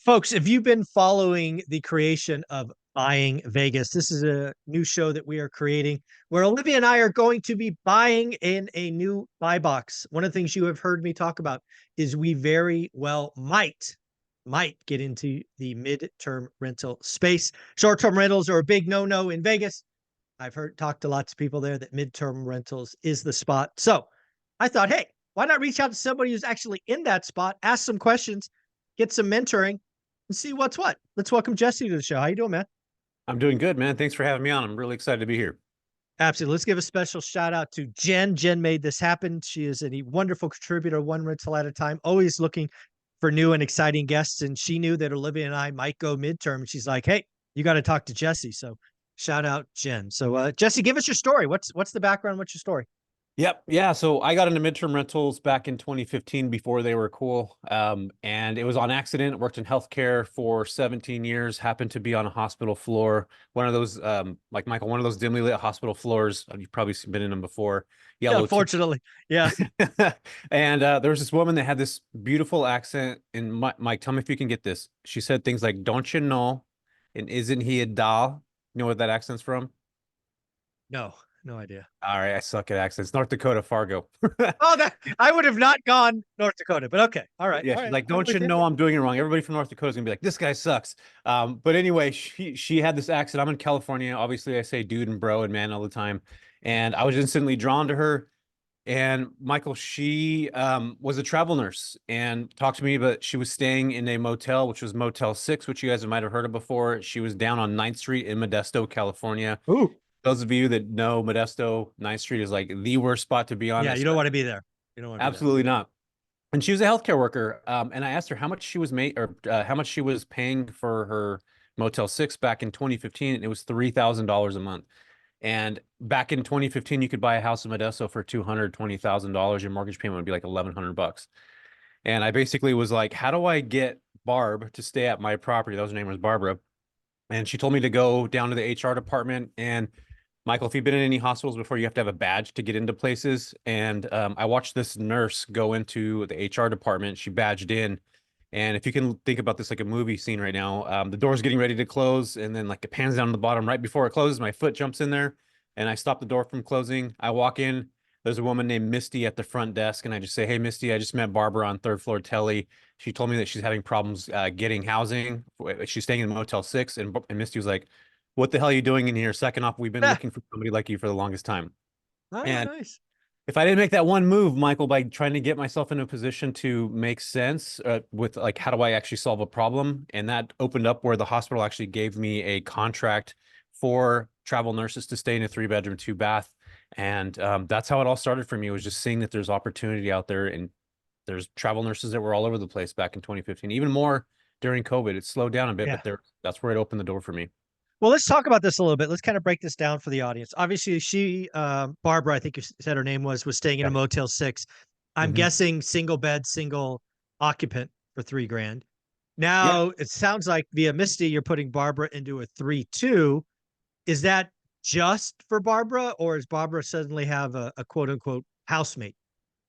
Folks, if you've been following the creation of Buying Vegas, this is a new show that we are creating where Olivia and I are going to be buying in a new buy box. One of the things you have heard me talk about is we very well might get into the midterm rental space. Short-term rentals are a big no-no in Vegas. I've talked to lots of people there that midterm rentals is the spot. So I thought, hey, why not reach out to somebody who's actually in that spot, ask some questions, get some mentoring, and see what's what. Let's welcome Jesse to the show. How you doing, man? I'm doing good, man. Thanks for having me on. I'm really excited to be here. Absolutely. Let's give a special shout out to Jen. Jen made this happen. She is a wonderful contributor, one rental at a time, always looking for new and exciting guests. And she knew that Olivia and I might go midterm. And she's like, hey, you got to talk to Jesse. So shout out Jen. So Jesse, give us your story. What's the background? What's your story? Yep. Yeah. So I got into midterm rentals back in 2015 before they were cool. And it was on accident. Worked in healthcare for 17 years, happened to be on a hospital floor. One of those, like Michael, one of those dimly lit hospital floors. You've probably been in them before. Yeah, Yellow. unfortunately. Yeah. And there was this woman that had this beautiful accent. And Mike, tell me if you can get this. She said things like, "Don't you know? And isn't he a doll?" You know what that accent's from? No, no idea. All right, I suck at accents. North Dakota, Fargo. Oh, that I would have not gone North Dakota, but okay. All right. Yeah, All she's right. like, I'm "Don't you with you. know I'm doing it wrong?" Everybody from North Dakota is gonna be like, "This guy sucks." But anyway, she had this accent. I'm in California. Obviously, I say dude and bro and man all the time, and I was instantly drawn to her. And Michael, she was a travel nurse and talked to me, but she was staying in a motel, which was Motel 6, which you guys might have heard of before. She was down on 9th Street in Modesto, California. Ooh. Those of you that know Modesto, 9th Street is like the worst spot to be on. Yeah, you don't want to be there. You don't want to be there. Absolutely not. And she was a healthcare worker. And I asked her how much she was how much she was paying for her Motel 6 back in 2015. And it was $3,000 a month. And back in 2015, you could buy a house in Modesto for $220,000. Your mortgage payment would be like 1,100 bucks. And I basically was like, how do I get Barb to stay at my property? That was her name was Barbara. And she told me to go down to the HR department. And Michael, if you've been in any hospitals before, you have to have a badge to get into places. And I watched this nurse go into the HR department. She badged in. And if you can think about this like a movie scene right now, the door's getting ready to close. And then like it pans down to the bottom right before it closes. My foot jumps in there and I stop the door from closing. I walk in. There's a woman named Misty at the front desk. And I just say, "Hey, Misty, I just met Barbara on third floor telly. She told me that she's having problems getting housing. She's staying in Motel 6. And Misty was like, "What the hell are you doing in here? Second off, we've been Ah, looking for somebody like you for the longest time." oh, And nice. if I didn't make that one move, Michael, by trying to get myself in a position to make sense with like, how do I actually solve a problem? And that opened up where the hospital actually gave me a contract for travel nurses to stay in a 3-bedroom, 2-bath. And that's how it all started for me, was just seeing that there's opportunity out there. And there's travel nurses that were all over the place back in 2015, even more during COVID. It slowed down a bit, Yeah. but that's where it opened the door for me. Well, let's talk about this a little bit. Let's kind of break this down for the audience. Obviously, Barbara, I think you said her name was staying in a Yeah. Motel 6. I'm Mhm. guessing single bed, single occupant for $3,000. Yep. Now, it sounds like via Misty, you're putting Barbara into a 3-2. Is that just for Barbara, or does Barbara suddenly have a quote unquote housemate?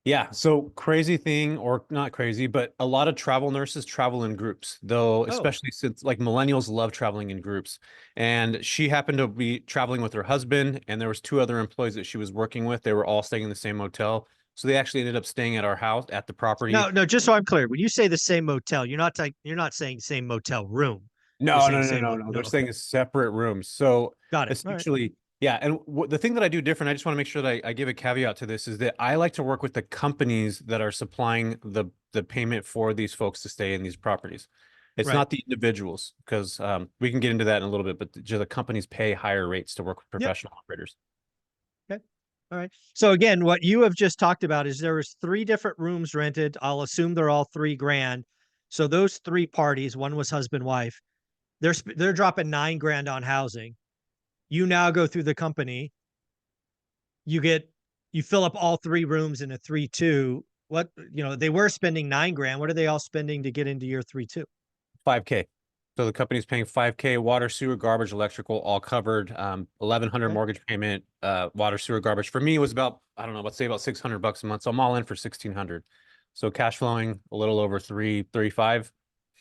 Yeah, so crazy thing, or not crazy, but a lot of travel nurses travel in groups, though, Oh, especially since like millennials love traveling in groups. And she happened to be traveling with her husband, and there was 2 other employees that she was working with. They were all staying in the same motel. So they actually ended up staying at our house at the property. no, no, just so I'm clear, when you say the same motel, you're not saying same motel room. You're No, saying no, no, same no, mo no. no, They're okay. staying in separate rooms. So Got it. All right. essentially, yeah. And the thing that I do different, I just want to make sure that I give a caveat to this, is that I like to work with the companies that are supplying the payment for these folks to stay in these properties. It's Right. not the individuals, because we can get into that in a little bit, but the companies pay higher rates to work with Yep. professional operators. Okay. All right. So again, what you have just talked about is there was three different rooms rented. I'll assume they're all $3,000. So those three parties, one was husband, wife, they're dropping $9,000 on housing. You now go through the company, you get you fill up all three rooms in a 3-2. What they were spending $9,000. What are they all spending to get into your 3-2? 5K. So the company's paying 5K, water, sewer, garbage, electrical, all covered. 1,100 Okay. mortgage payment, water, sewer, garbage. For me, it was about, I don't know, let's say about 600 bucks a month. So I'm all in for 1,600. So cash flowing a little over 335.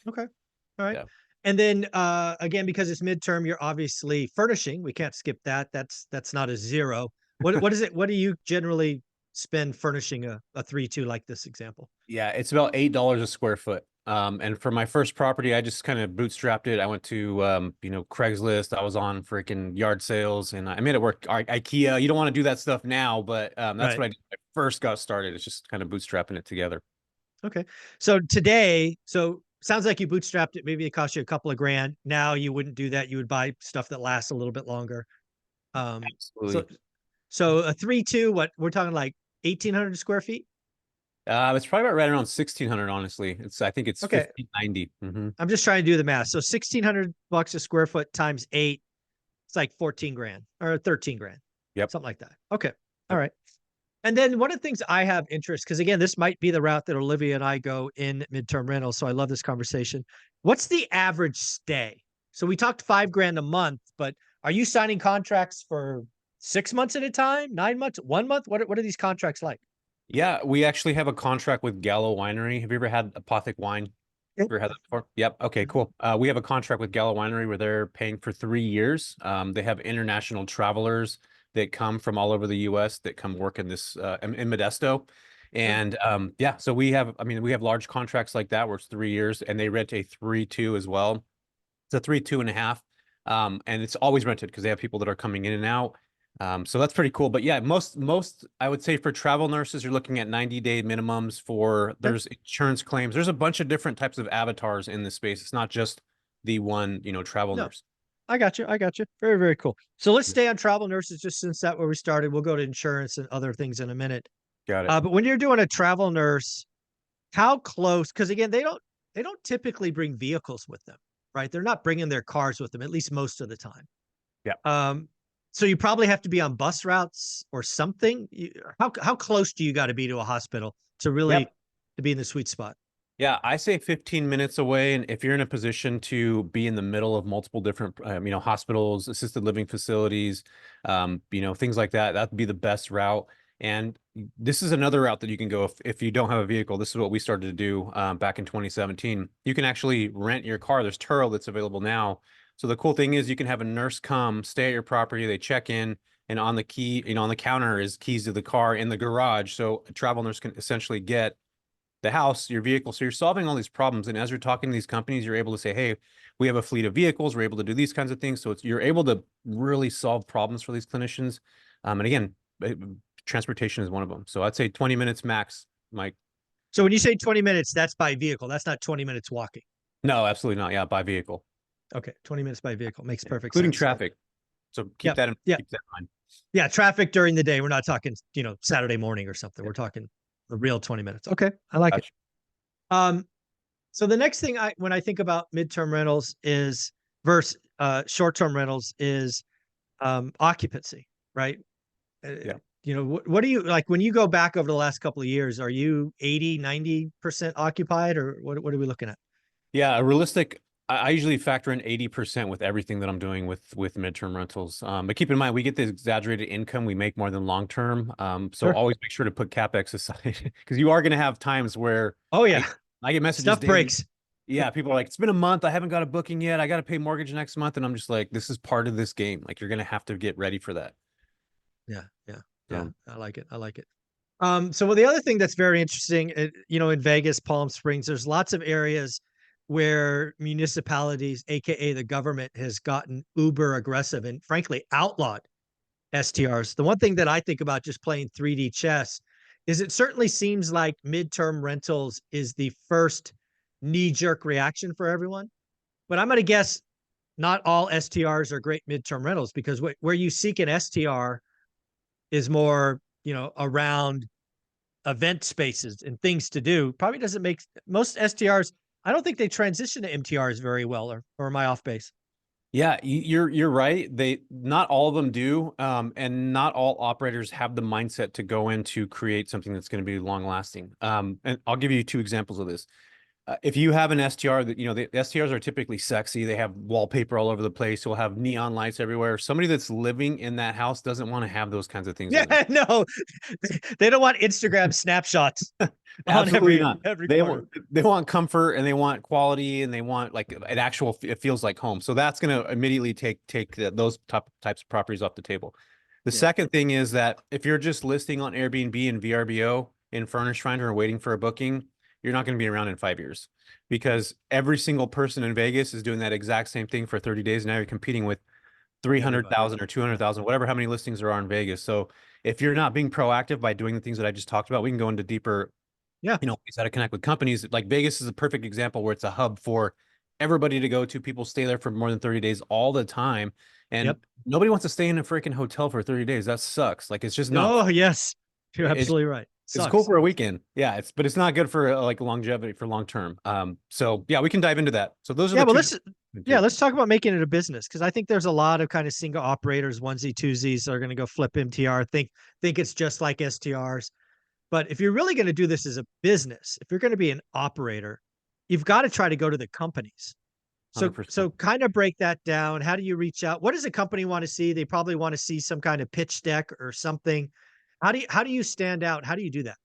Okay. All right. Yeah. And then again, because it's midterm, you're obviously furnishing. We can't skip that. That's not a zero. What is it? What do you generally spend furnishing a 3-2 like this example? Yeah, it's about $8 a square foot. And for my first property, I just kind of bootstrapped it. I went to Craigslist. I was on freaking yard sales, and I made it work. IKEA. You don't want to do that stuff now, but that's Right. what I did when I first got started. It's just kind of bootstrapping it together. Okay. So today, so sounds like you bootstrapped it. Maybe it cost you a couple of grand. Now you wouldn't do that. You would buy stuff that lasts a little bit longer. Um, so Absolutely. so a 3-2, what we're talking like 1,800 square feet. It's probably about right around 1,600, honestly. I think it's Okay. 1,590. I'm just trying to do the math. So $1,600 a square foot times eight, it's like 14 grand or 13 grand, Yep. something like that. Okay. All Yep. right. And then one of the things I have interest, because again, this might be the route that Olivia and I go in midterm rentals. So I love this conversation. What's the average stay? So we talked 5 grand a month, but are you signing contracts for 6 months at a time, 9 months, 1 month? What are these contracts like? Yeah, we actually have a contract with Gallo Winery. Have you ever had Apothic wine? Yep. Ever had that before? Yep. Okay, cool. We have a contract with Gallo Winery where they're paying for 3 years. They have international travelers that come from all over the US that come work in this in Modesto. And yeah, so we have large contracts like that where it's 3 years and they rent a 3-2 as well. It's a 3-2.5. And it's always rented because they have people that are coming in and out. So that's pretty cool. But yeah, most I would say for travel nurses, you're looking at 90-day minimums for Okay. there's insurance claims. There's a bunch of different types of avatars in this space. It's not just the one, travel No, nurse. I got you. I got you. Very, very cool. So let's stay on travel nurses just since that's where we started. We'll go to insurance and other things in a minute. Got it. But when you're doing a travel nurse, how close? Because again, they don't typically bring vehicles with them, right? They're not bringing their cars with them, at least most of the time. Yeah. So you probably have to be on bus routes or something. How close do you got to be to a hospital to really Yep. to be in the sweet spot? Yeah, I say 15 minutes away. And if you're in a position to be in the middle of multiple different, hospitals, assisted living facilities, things like that, that'd be the best route. And this is another route that you can go if you don't have a vehicle. This is what we started to do back in 2017. You can actually rent your car. There's Turo that's available now. So the cool thing is you can have a nurse come, stay at your property, they check in, and on the key, on the counter is keys to the car in the garage. So a travel nurse can essentially get the house, your vehicle. So you're solving all these problems. And as you're talking to these companies, you're able to say, hey, we have a fleet of vehicles. We're able to do these kinds of things. So you're able to really solve problems for these clinicians. And again, transportation is one of them. So I'd say 20 minutes max, Mike. So when you say 20 minutes, that's by vehicle. That's not 20 minutes walking. No, absolutely not. Yeah, by vehicle. Okay, 20 minutes by vehicle makes perfect Including sense. traffic. So keep that in mind. Yeah, traffic during the day. We're not talking, Saturday morning or something. We're talking the real 20 minutes. Okay, I like it. Gotcha. So the next thing when I think about midterm rentals is versus short-term rentals is occupancy, right? Yeah. What do you like when you go back over the last couple of years? Are you 80, 90% occupied, or what are we looking at? Yeah, a realistic. I usually factor in 80% with everything that I'm doing with midterm rentals. But keep in mind, we get this exaggerated income. We make more than long term. So Sure. always make sure to put CapEx aside because you are going to have times where Oh yeah, I get messages stuff daily. breaks. Yeah, people are like, it's been a month. I haven't got a booking yet. I got to pay mortgage next month. And I'm just like, this is part of this game. Like, you're going to have to get ready for that. Yeah, yeah, yeah. So, I like it. I like it. So the other thing that's very interesting, in Vegas, Palm Springs, there's lots of areas where municipalities, aka the government, has gotten uber aggressive and frankly outlawed STRs. The one thing that I think about just playing 3D chess is it certainly seems like midterm rentals is the first knee-jerk reaction for everyone. But I'm going to guess not all STRs are great midterm rentals because where you seek an STR is more, around event spaces and things to do. Probably doesn't make most STRs. I don't think they transition to MTRs very well, or am I off base? yeah, you're right. They not all of them do, and not all operators have the mindset to go in to create something that's going to be long lasting. And I'll give you two examples of this. If you have an STR that, the STRs are typically sexy. They have wallpaper all over the place. You'll have neon lights everywhere. Somebody that's living in that house doesn't want to have those kinds of things in there. Yeah, no, they don't want Instagram snapshots on Absolutely not. every They corner. want they want comfort and they want quality and they want like an actual it feels like home. So that's going to immediately take those types of properties off the table. The Yeah, second thing is that if you're just listing on Airbnb and VRBO in Furnish Finder and waiting for a booking, you're not going to be around in 5 years because every single person in Vegas is doing that exact same thing for 30 days. Now you're competing with everybody. 300,000 or 200,000, whatever, how many listings there are in Vegas. So if you're not being proactive by doing the things that I just talked about, we can go into deeper, Yeah, ways how to connect with companies. Like Vegas is a perfect example where it's a hub for everybody to go to. People stay there for more than 30 days all the time. And yep. nobody wants to stay in a freaking hotel for 30 days. That sucks. Like it's just not, Oh, yes, you're it's, absolutely right. it's cool Sucks. for a weekend. Yeah. But it's not good for like longevity for long term. So yeah, we can dive into that. So those are Yeah, the well, two. let's talk about making it a business because I think there's a lot of kind of single operators, onesie twosies are going to go flip MTR, think it's just like STRs. But if you're really going to do this as a business, if you're going to be an operator, you've got to try to go to the companies. So 100%. so kind of break that down. How do you reach out? What does a company want to see? They probably want to see some kind of pitch deck or something. How do you stand out? How do you do that?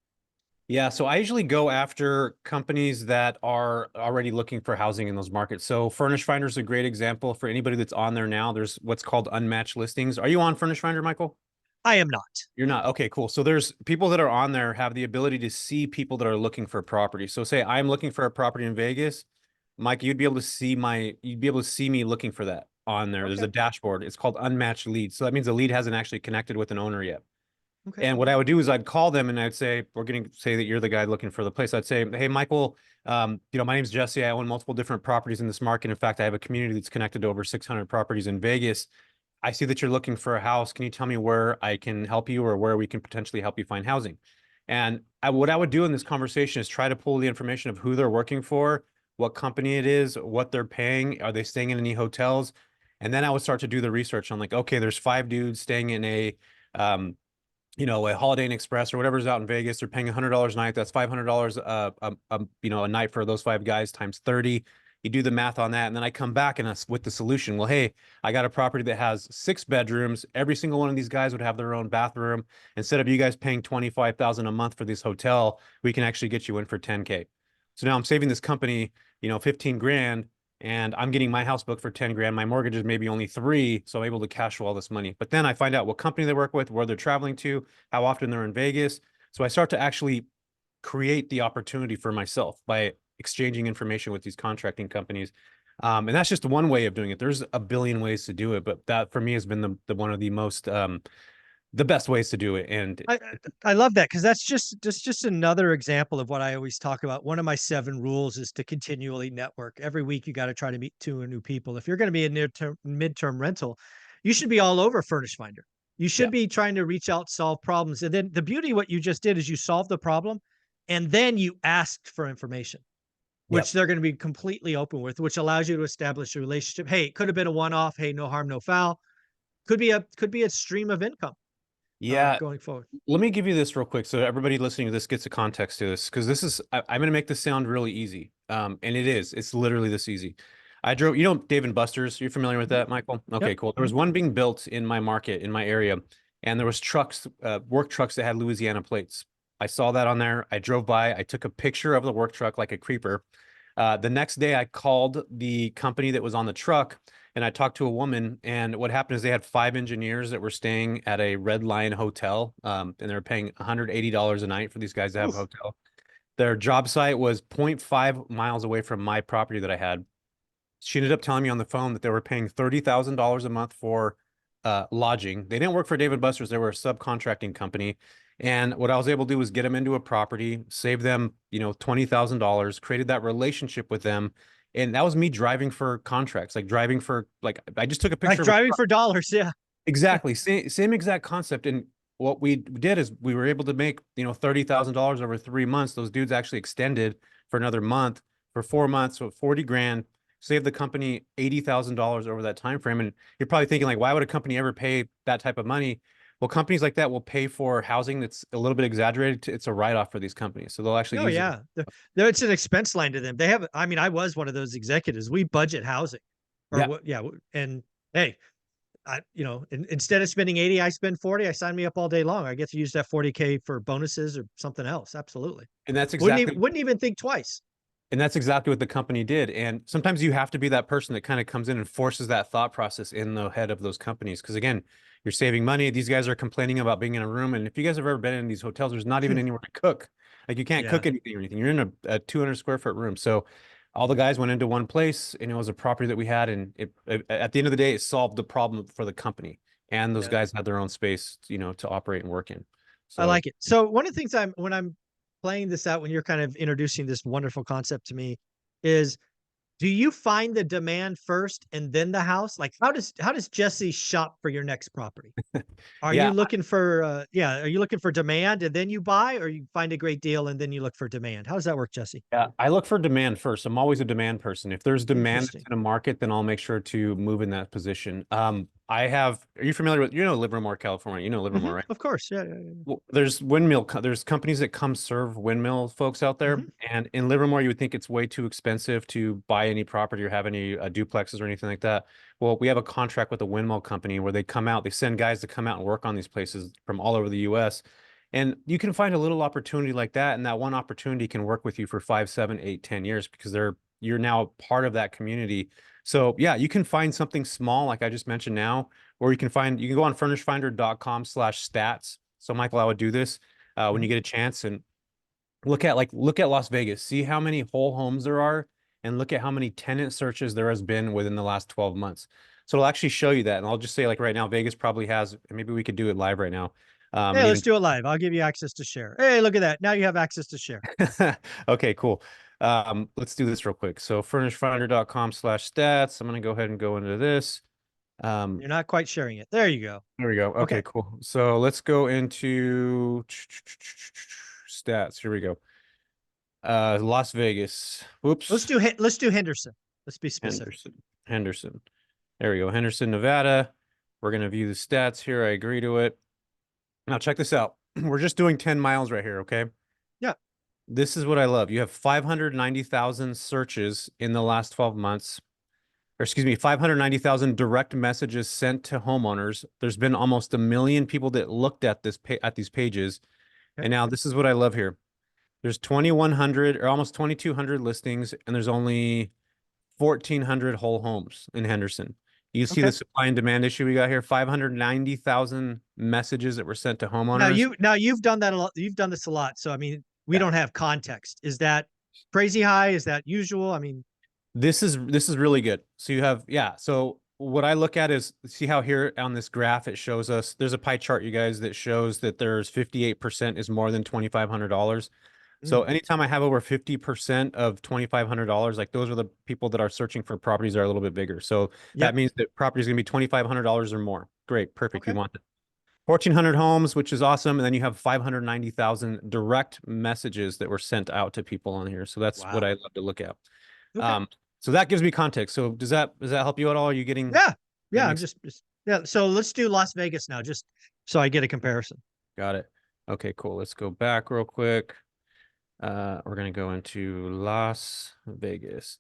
Yeah, so I usually go after companies that are already looking for housing in those markets. So Furnish Finder is a great example for anybody that's on there now. There's what's called unmatched listings. Are you on Furnish Finder, Michael? I am not. You're not. Okay, cool. So there's people that are on there have the ability to see people that are looking for a property. So say I'm looking for a property in Vegas, Mike, you'd be able to see me looking for that on there. There's a Okay. dashboard. It's called unmatched leads. So that means the lead hasn't actually connected with an owner yet. Okay. And what I would do is I'd call them and I'd say, we're going to say that you're the guy looking for the place. I'd say, hey, Michael, my name's Jesse. I own multiple different properties in this market. In fact, I have a community that's connected to over 600 properties in Vegas. I see that you're looking for a house. Can you tell me where I can help you or where we can potentially help you find housing? And what I would do in this conversation is try to pull the information of who they're working for, what company it is, what they're paying. Are they staying in any hotels? And then I would start to do the research on like, okay, there's 5 dudes staying in um, a Holiday Inn Express or whatever's out in Vegas. They're paying $100 a night. That's $500 a night for those 5 guys times 30. You do the math on that, and then I come back and with the solution. Well, hey, I got a property that has 6 bedrooms. Every single one of these guys would have their own bathroom. Instead of you guys paying 25,000 a month for this hotel, we can actually get you in for 10K. So now I'm saving this company, 15 grand, and I'm getting my house booked for 10 grand. My mortgage is maybe only 3, so I'm able to cash flow all this money. But then I find out what company they work with, where they're traveling to, how often they're in Vegas. So I start to actually create the opportunity for myself by exchanging information with these contracting companies. And that's just one way of doing it. There's a billion ways to do it, but that for me has been the one of the most the best ways to do it. And I I love that because that's just another example of what I always talk about. One of my 7 rules is to continually network. Every week you got to try to meet 2 new people. If you're going to be a near-term midterm rental, you should be all over Furnish Finder. You yeah, should be trying to reach out, solve problems. And then the beauty of what you just did is you solved the problem and then you asked for information, yep. which they're going to be completely open with, which allows you to establish a relationship. Hey, it could have been a one-off. Hey, no harm, no foul. Could be a stream of income Yeah, going forward. let me give you this real quick so everybody listening to this gets a context to this because I'm going to make this sound really easy. And it is. It's literally this easy. I drove, Dave and Buster's. You're familiar with Mhm. that, Michael? Yep. Okay, cool. There was Mhm. one being built in my market, in my area, and there was trucks, work trucks that had Louisiana plates. I saw that on there. I drove by. I took a picture of the work truck like a creeper. The next day, I called the company that was on the truck and I talked to a woman. And what happened is they had 5 engineers that were staying at a Red Lion hotel, and they were paying $180 a night for these guys to have a Oof. hotel. Their job site was zero point 0.5 miles away from my property that I had. She ended up telling me on the phone that they were paying $30,000 a month for lodging. They didn't work for David Buster's. They were a subcontracting company. And what I was able to do was get them into a property, save them, $20,000, created that relationship with them. And that was me driving for contracts, like driving for, like, I just took a Like picture of a driving truck. for dollars, yeah. Exactly. Same exact concept. And what we did is we were able to make, $30,000 over 3 months. Those dudes actually extended for another month, for 4 months, so 40 grand, saved the company $80,000 over that time frame. And you're probably thinking like, why would a company ever pay that type of money? Well, companies like that will pay for housing that's a little bit exaggerated. It's a write-off for these companies, so they'll actually Oh use it. yeah, it's an expense line to them. They have. I mean, I was one of those executives. We budget housing, or Yeah, what? Yeah, and hey, instead of spending 80, I spend 40. I sign me up all day long. I get to use that 40K for bonuses or something else. Absolutely. and that's Wouldn't exactly even wouldn't even think twice. And that's exactly what the company did. And sometimes you have to be that person that kind of comes in and forces that thought process in the head of those companies. Because again, you're saving money. These guys are complaining about being in a room. And if you guys have ever been in these hotels, there's not even anywhere to cook. Like you can't Yeah, cook anything or anything. You're in a 200 square foot room. So all the guys went into one place and it was a property that we had. And at the end of the day, it solved the problem for the company. And those yeah. guys had their own space, to operate and work in. I So like it. So one of the things when I'm playing this out, when you're kind of introducing this wonderful concept to me, is do you find the demand first and then the house? Like how does Jesse shop for your next property? Are you yeah, looking for are you looking for demand and then you buy, or you find a great deal and then you look for demand? How does that work, Jesse? yeah, I look for demand first. I'm always a demand person. If there's demand that's Interesting. in a market, then I'll make sure to move in that position. Are you familiar with, Livermore, California? You know Livermore, right? Of course. Yeah, yeah, yeah. Well, there's companies that come serve windmill folks out there. Mhm. And in Livermore, you would think it's way too expensive to buy any property or have any duplexes or anything like that. Well, we have a contract with a windmill company where they send guys to come out and work on these places from all over the US. And you can find a little opportunity like that, and that one opportunity can work with you for 5, 7, 8, 10 years because you're now part of that community. So yeah, you can find something small, like I just mentioned now, or you can go on furnishfinder.com/stats. So Michael, I would do this when you Mhm. get a chance and look at Las Vegas, see how many whole homes there are, and look at how many tenant searches there has been within the last 12 months. So it'll actually show you that. And I'll just say like right now, Vegas probably has, maybe we could do it live right now. Hey, And let's even do it live. I'll give you access to share. Hey, look at that. Now you have access to share. okay, cool. Let's do this real quick. So furnishfinder.com/stats. I'm gonna go ahead and go into this. You're not quite sharing it. There you go. There we go. Okay, Okay. cool. So let's go into stats. Here we go. Las Vegas. Whoops. Let's do Henderson. Let's be specific. Henderson. There we go. Henderson, Nevada. We're gonna view the stats here. I agree to it. Now check this out. We're just doing 10 miles right here, okay? Yeah. This is what I love. You have 590,000 searches in the last 12 months. Or excuse me, 590,000 direct messages sent to homeowners. There's been almost 1 million people that looked at these pages. Okay. And now this is what I love here. There's 2,100 or almost 2,200 listings, and there's only 1,400 whole homes in Henderson. You see the Okay. supply and demand issue we got here. 590,000 messages that were sent to Now homeowners. you've done that a lot. You've done this a lot. So I mean, we Yeah. don't have context. Is that crazy high? Is that usual? I mean, This is really good. So you have, yeah. So what I look at is, see how here on this graph it shows us, there's a pie chart, you guys, that shows that there's 58% is more than $2,500. So mm, anytime I have over 50% of $2,500, like those are the people that are searching for properties that are a little bit bigger. So that yep. means that property is going to be $2,500 or more. Great, perfect. We Okay. want that. 1,400 homes, which is awesome. And then you have 590,000 direct messages that were sent out to people on here. So that's what Wow. I love to look at. Okay. Um, so that gives me context. So does that help you at all? Are you getting Yeah. that Yeah. I'm makes just yeah. So let's do Las Vegas now, just so I get a comparison. got it. Okay, cool. Let's go back real quick. We're gonna go into Las Vegas.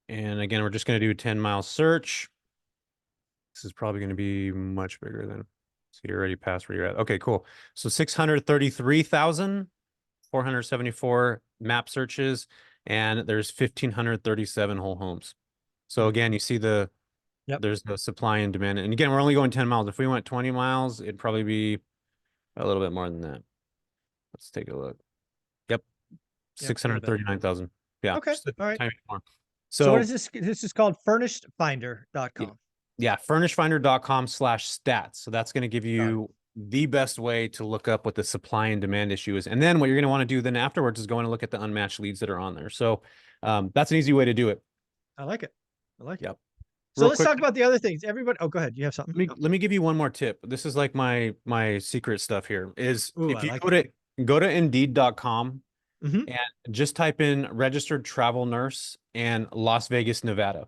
And again, we're just gonna do a 10-mile search. This is probably gonna be much bigger than, so you're already past where you're at. Okay, cool. So 633,474 map searches, and there's 1,537 whole homes. So Mm, again, you see yep. there's the supply and demand. And again, we're only going 10 miles. If we went 20 miles, it'd probably be a little bit more than that. Let's take a look. Yep. Yep. A little bit. 639,000. Yeah, Okay. just a All right. tiny bit more. So what is So this? This is called yeah, furnishedfinder.com. yeah, furnishfinder.com/stats. So that's going to give Got it. you the best way to look up what the supply and demand issue is. And then what you're going to want to do then afterwards is going to look at the unmatched leads that are on there. So that's an easy way to do it. I like it. I like it. Yep. So Real let's quick, talk about the other things. Everybody, oh, go ahead. You have something? let me give you one more tip. This is like my secret stuff here is Ooh, if I you like go it. to indeed.com Hmm. and just type in registered travel nurse and Las Vegas, Nevada.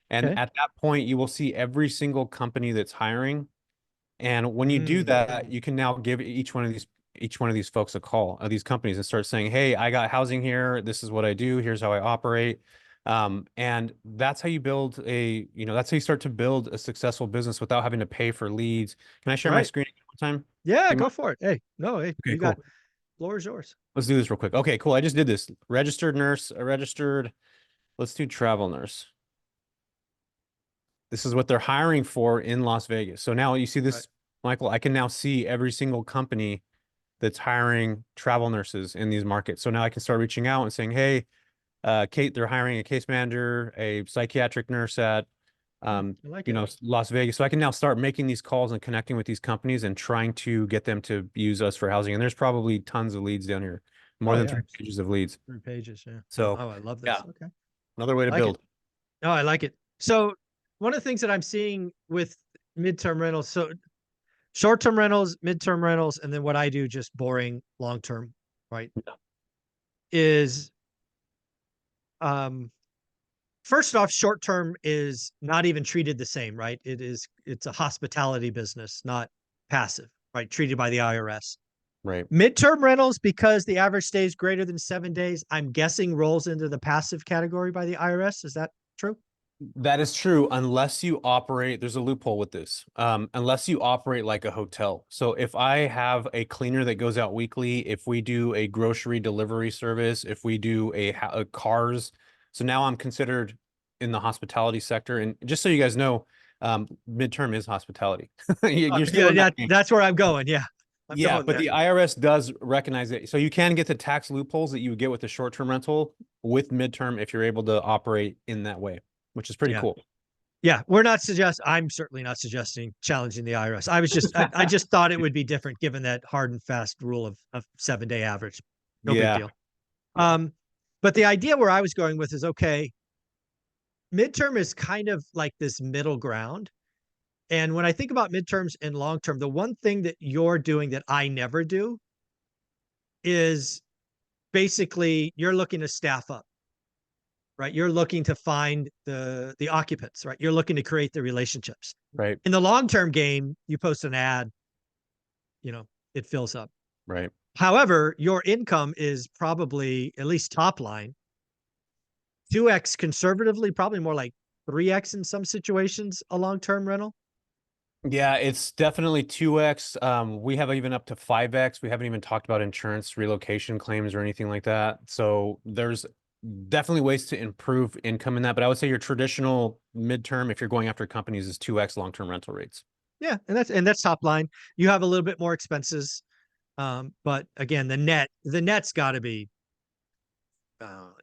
And Okay. at that point, you will see every single company that's hiring. And when you do Mm, that, you can now give each one of these folks a call, these companies, and start saying, "Hey, I got housing here. This is what I do. Here's how I operate." And that's how you build that's how you start to build a successful business without having to pay for leads. Can I share my right. screen one time? Yeah, Do you go mind? for it. Hey, no, hey, Okay, you got cool. floor is yours. Let's do this real quick. Okay, cool. I just did this. Registered nurse, a registered. Let's do travel nurse. This is what they're hiring for in Las Vegas. So now you see Right. this, Michael, I can now see every single company that's hiring travel nurses in these markets. So now I can start reaching out and saying, hey, Kate, they're hiring a case manager, a psychiatric nurse at, I like it. Las Vegas. So I can now start making these calls and connecting with these companies and trying to get them to use us for housing. And there's probably tons of leads down here, more Oh than yeah, 3 pages of leads. 3 pages. Yeah. So Oh, I love yeah, this. Okay, another way to I like it. build. No, I like it. So one of the things that I'm seeing with midterm rentals, so short-term rentals, midterm rentals, and then what I do, just boring long-term, right? Is um first off, short-term is not even treated the same, right? It's a hospitality business, not passive, right? Treated by the IRS. Right. Midterm rentals, because the average stay is greater than 7 days, I'm guessing rolls into the passive category by the IRS. Is that true? That is true unless you operate, there's a loophole with this. Unless you operate like a hotel. So if I have a cleaner that goes out weekly, if we do a grocery delivery service, if we do a cars, so now I'm considered in the hospitality sector. And just so you guys know, midterm is hospitality. You're still Yeah, in that game. that's where I'm going. Yeah, I'm Yeah, going but there. the IRS does recognize it. So you can get the tax loopholes that you would get with a short-term rental with midterm if you're able to operate in that way, which is pretty Yeah. cool. Yeah, I'm certainly not suggesting challenging the IRS. I just thought it would be different given that hard and fast rule of 7 day average. No big Yeah. deal. Yeah. But the idea where I was going with is okay, midterm is kind of like this middle ground. And when I think about midterms and long term, the one thing that you're doing that I never do is basically you're looking to staff up, right? You're looking to find the occupants, right? You're looking to create the relationships. Right. In the long term game, you post an ad, you know, it fills up. Right. However, your income is probably at least top line 2x conservatively, probably more like 3x in some situations, a long term rental. Yeah, it's definitely 2x. We have even up to 5x. We haven't even talked about insurance relocation claims or anything like that. So there's definitely ways to improve income in that. But I would say your traditional midterm, if you're going after companies, is 2x long-term rental rates. Yeah, and that's top line. You have a little bit more expenses, but again, the net's got to be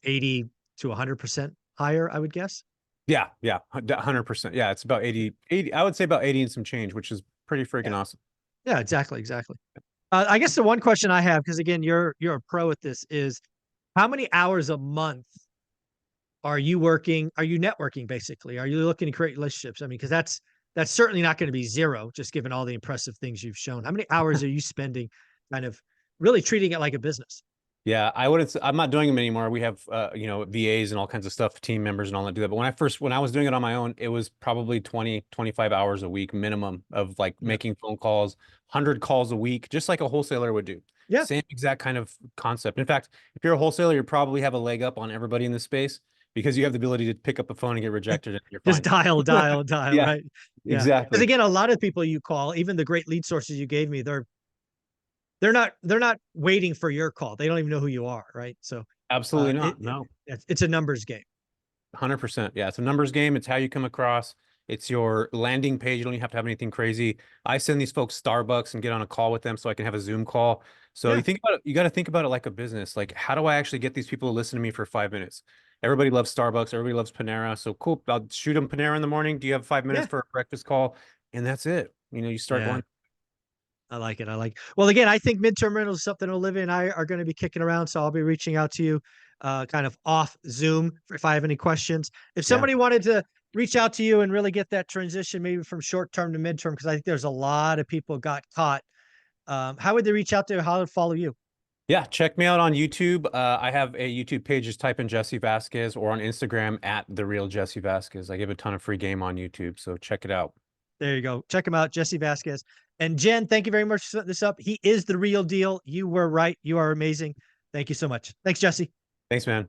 80 to 100% higher, I would guess. Yeah, yeah, 100%. Yeah, it's about 80. I would say about 80 and some change, which is pretty freaking Yeah, awesome. yeah, exactly, exactly. I guess the one question I have, because again, you're a pro at this, is how many hours a month are you working? Are you networking basically? Are you looking to create relationships? I mean, because that's certainly not going to be zero, just given all the impressive things you've shown. How many hours are you spending kind of really treating it like a business? Yeah, I wouldn't. I'm not doing them anymore. We have, VAs and all kinds of stuff, team members and all that do that. But when I was doing it on my own, it was probably 20, 25 hours a week minimum of like Yeah. making phone calls, 100 calls a week, just like a wholesaler would do. Yeah. Same exact kind of concept. In fact, if you're a wholesaler, you probably have a leg up on everybody in this space because you have the ability to pick up the phone and get rejected and you're Just fine. dial, dial, dial, Yeah, right? Yeah. Because exactly. again, a lot of people you call, even the great lead sources you gave me, they're not waiting for your call. They don't even know who you are, right? So Absolutely it, not. it No. it's a numbers game. 100%. Yeah, it's a numbers game. It's how you come across. It's your landing page. You don't even have to have anything crazy. I send these folks Starbucks and get on a call with them so I can have a Zoom call. So you Yeah. think about it, you got to think about it like a business. Like, how do I actually get these people to listen to me for 5 minutes? Everybody loves Starbucks. Everybody loves Panera. So cool. I'll shoot them Panera in the morning. Do you have 5 minutes Yeah. for a breakfast call? And that's it. You start Yeah. going. I like it. I like. Well, again, I think midterm rentals is something Olivia and I are going to be kicking around. So I'll be reaching out to you, kind of off Zoom if I have any questions. If Yeah. somebody wanted to reach out to you and really get that transition, maybe from short term to midterm, because I think there's a lot of people got caught. How would they reach out to you? How would follow you? Yeah, check me out on YouTube. I have a YouTube page. Just type in Jesse Vasquez or on Instagram at the real Jesse Vasquez. I give a ton of free game on YouTube, so check it out. There you go. Check them out, Jesse Vasquez. And Jen, thank you very much for setting this up. He is the real deal. You were right. You are amazing. Thank you so much. Thanks, Jesse. Thanks, man.